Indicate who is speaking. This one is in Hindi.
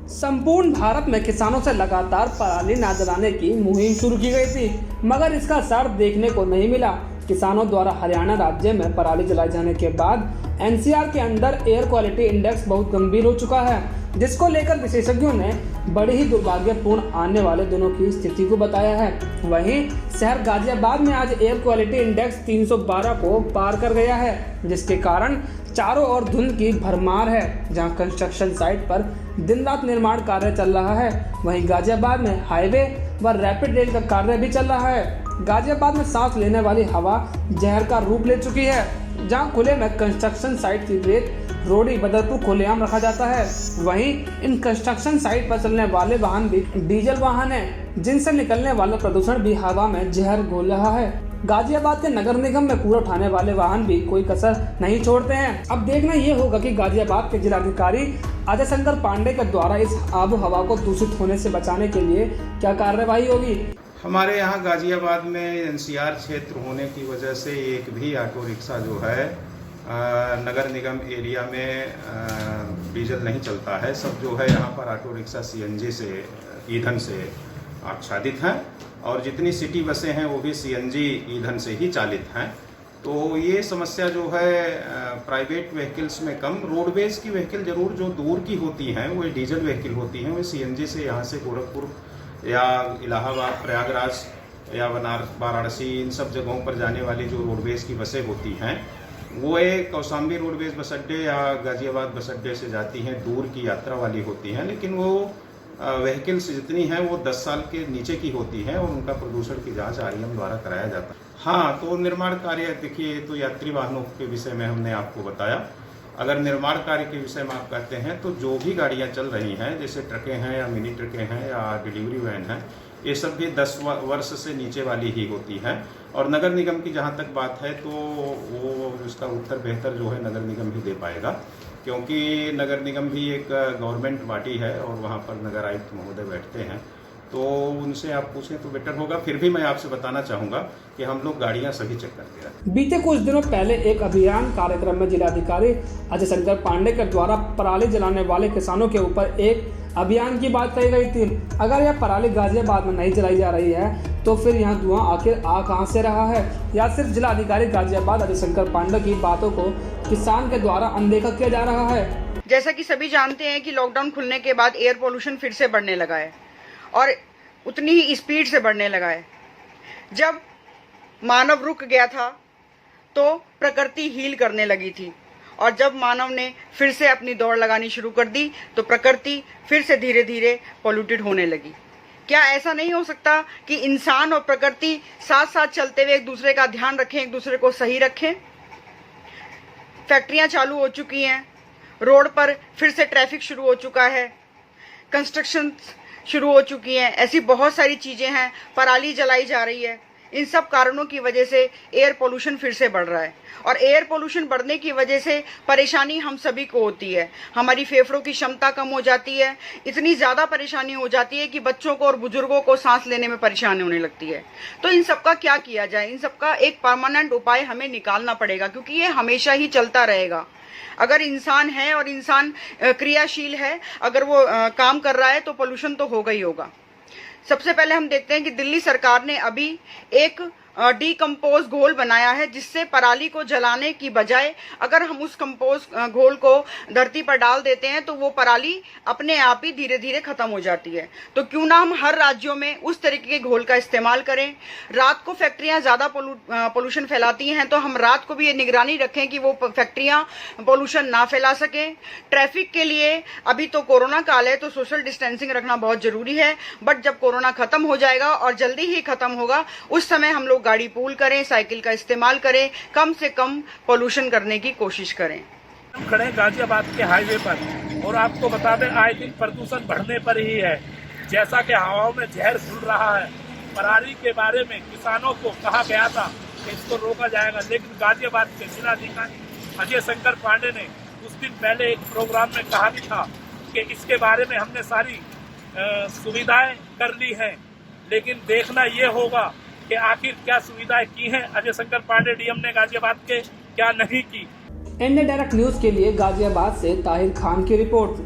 Speaker 1: संपूर्ण भारत में किसानों से लगातार पराली न जलाने की मुहिम शुरू की गई थी, मगर इसका असर देखने को नहीं मिला। किसानों द्वारा हरियाणा राज्य में पराली जलाए जाने के बाद एनसीआर के अंदर एयर क्वालिटी इंडेक्स बहुत गंभीर हो चुका है, जिसको लेकर विशेषज्ञों ने बड़ी ही दुर्भाग्यपूर्ण आने वाले दिनों की स्थिति को बताया है। वहीं शहर गाजियाबाद में आज एयर क्वालिटी इंडेक्स 312 को पार कर गया है, जिसके कारण चारों ओर धुंध की भरमार है। जहां कंस्ट्रक्शन साइट पर दिन रात निर्माण कार्य चल रहा है, वहीं गाजियाबाद में हाईवे व रैपिड रेल का कार्य भी चल रहा है। गाजियाबाद में सांस लेने वाली हवा जहर का रूप ले चुकी है। जहां खुले में कंस्ट्रक्शन साइट की रेत रोडी बदरपुर खुलेआम रखा जाता है, वहीं इन कंस्ट्रक्शन साइट पर चलने वाले वाहन भी डीजल वाहन हैं, जिनसे निकलने वाला प्रदूषण भी हवा में जहर घोल रहा है। गाजियाबाद के नगर निगम में कूड़ा उठाने वाले वाहन भी कोई कसर नहीं छोड़ते हैं। अब देखना ये होगा कि गाजियाबाद के जिलाधिकारी अजय शंकर पांडे के द्वारा इस आबो हवा को दूषित होने से बचाने के लिए क्या कार्रवाई होगी।
Speaker 2: हमारे यहाँ गाजियाबाद में एनसीआर क्षेत्र होने की वजह से एक भी ऑटो रिक्शा जो है नगर निगम एरिया में डीजल नहीं चलता है। सब जो है यहाँ पर ऑटो रिक्शा सीएनजी से ईंधन से आच्छादित हैं, और जितनी सिटी बसें हैं वो भी सीएनजी ईंधन से ही चालित हैं। तो ये समस्या जो है प्राइवेट व्हीकल्स में कम, रोडवेज की व्हीकल जरूर जो दूर की होती हैं वो डीजल व्हीकल होती हैं, वो सीएनजी से यहाँ से गोरखपुर या इलाहाबाद, प्रयागराज या वाराणसी, इन सब जगहों पर जाने वाली जो रोडवेज की बसें होती हैं वो एक कौशाम्बी रोडवेज बस अड्डे या गाजियाबाद बस अड्डे से जाती हैं, दूर की यात्रा वाली होती हैं। लेकिन वो व्हीकल्स जितनी हैं वो 10 साल के नीचे की होती हैं और उनका प्रदूषण की जांच आरईएम द्वारा कराया जाता है। हाँ, तो निर्माण कार्य देखिए, तो यात्री वाहनों के विषय में हमने आपको बताया। अगर निर्माण कार्य के विषय में आप कहते हैं तो जो भी गाड़ियां चल रही हैं, जैसे ट्रकें हैं या मिनी ट्रकें हैं या डिलीवरी वैन हैं, ये सब भी 10 वर्ष से नीचे वाली ही होती हैं। और नगर निगम की जहाँ तक बात है तो वो उसका उत्तर बेहतर जो है नगर निगम ही दे पाएगा, क्योंकि नगर निगम भी एक गवर्नमेंट बॉडी है और वहाँ पर नगर आयुक्त महोदय बैठते हैं, तो उनसे आप पूछें तो बेटर होगा। फिर भी मैं आपसे बताना चाहूँगा कि हम लोग गाड़ियाँ सभी चेक करते हैं।
Speaker 1: बीते कुछ दिनों पहले एक अभियान कार्यक्रम में जिलाधिकारी अजय शंकर पांडे के द्वारा पराली जलाने वाले किसानों के ऊपर एक अभियान की बात कही गई थी। अगर यह पराली गाजियाबाद में नहीं जलाई जा रही है तो फिर यहाँ धुआं आखिर आ कहाँ से रहा है, या सिर्फ जिलाधिकारी गाजियाबाद अजय शंकर पांडे की बातों को किसान के द्वारा अनदेखा किया जा रहा है।
Speaker 3: जैसा कि सभी जानते हैं कि लॉकडाउन खुलने के बाद एयर पोल्यूशन फिर से बढ़ने लगा है और उतनी ही स्पीड से बढ़ने लगा है। जब मानव रुक गया था तो प्रकृति हील करने लगी थी, और जब मानव ने फिर से अपनी दौड़ लगानी शुरू कर दी तो प्रकृति फिर से धीरे धीरे पॉल्यूटेड होने लगी। क्या ऐसा नहीं हो सकता कि इंसान और प्रकृति साथ साथ चलते हुए एक दूसरे का ध्यान रखें, एक दूसरे को सही रखें। फैक्ट्रियां चालू हो चुकी हैं, रोड पर फिर से ट्रैफिक शुरू हो चुका है, कंस्ट्रक्शन शुरू हो चुकी हैं, ऐसी बहुत सारी चीजें हैं, पराली जलाई जा रही है। इन सब कारणों की वजह से एयर पोल्यूशन फिर से बढ़ रहा है, और एयर पोल्यूशन बढ़ने की वजह से परेशानी हम सभी को होती है। हमारी फेफड़ों की क्षमता कम हो जाती है, इतनी ज्यादा परेशानी हो जाती है कि बच्चों को और बुजुर्गों को सांस लेने में परेशानी होने लगती है। तो इन सब का क्या किया जाए, इन सब का एक परमानेंट उपाय हमें निकालना पड़ेगा, क्योंकि ये हमेशा ही चलता रहेगा। अगर इंसान है और इंसान क्रियाशील है, अगर वो काम कर रहा है तो पोल्यूशन तो होगा ही होगा। सबसे पहले हम देखते हैं कि दिल्ली सरकार ने अभी एक डीकम्पोज घोल बनाया है, जिससे पराली को जलाने की बजाय अगर हम उस कंपोज घोल को धरती पर डाल देते हैं तो वो पराली अपने आप ही धीरे धीरे खत्म हो जाती है। तो क्यों ना हम हर राज्यों में उस तरीके के घोल का इस्तेमाल करें। रात को फैक्ट्रियां ज्यादा पोल्यूशन फैलाती हैं, तो हम रात को भी ये निगरानी रखें कि वो फैक्ट्रियां पोल्यूशन ना फैला सकें। ट्रैफिक के लिए अभी तो कोरोना काल है तो सोशल डिस्टेंसिंग रखना बहुत जरूरी है, बट जब कोरोना खत्म हो जाएगा, और जल्दी ही खत्म होगा, उस समय हम लोग गाड़ी पूल करें, साइकिल का इस्तेमाल करें, कम से कम पोल्यूशन करने की कोशिश करें।
Speaker 4: हम खड़े हैं गाजियाबाद के हाईवे पर, और आपको बता दें आए दिन प्रदूषण बढ़ने पर ही है। जैसा कि हवाओं में जहर घुल रहा है, पराली के बारे में किसानों को कहा गया था कि इसको रोका जाएगा, लेकिन गाजियाबाद के जिलाधिकारी अजय शंकर पांडे ने कुछ दिन पहले एक प्रोग्राम में कहा भी था कि इसके बारे में हमने सारी सुविधाएं कर ली हैं। लेकिन देखना ये होगा कि आखिर क्या सुविधाएं की हैं अजय शंकर पांडे डीएम ने गाजियाबाद के, क्या नहीं की।
Speaker 1: इंडिया डायरेक्ट न्यूज के लिए गाजियाबाद से ताहिर खान की रिपोर्ट।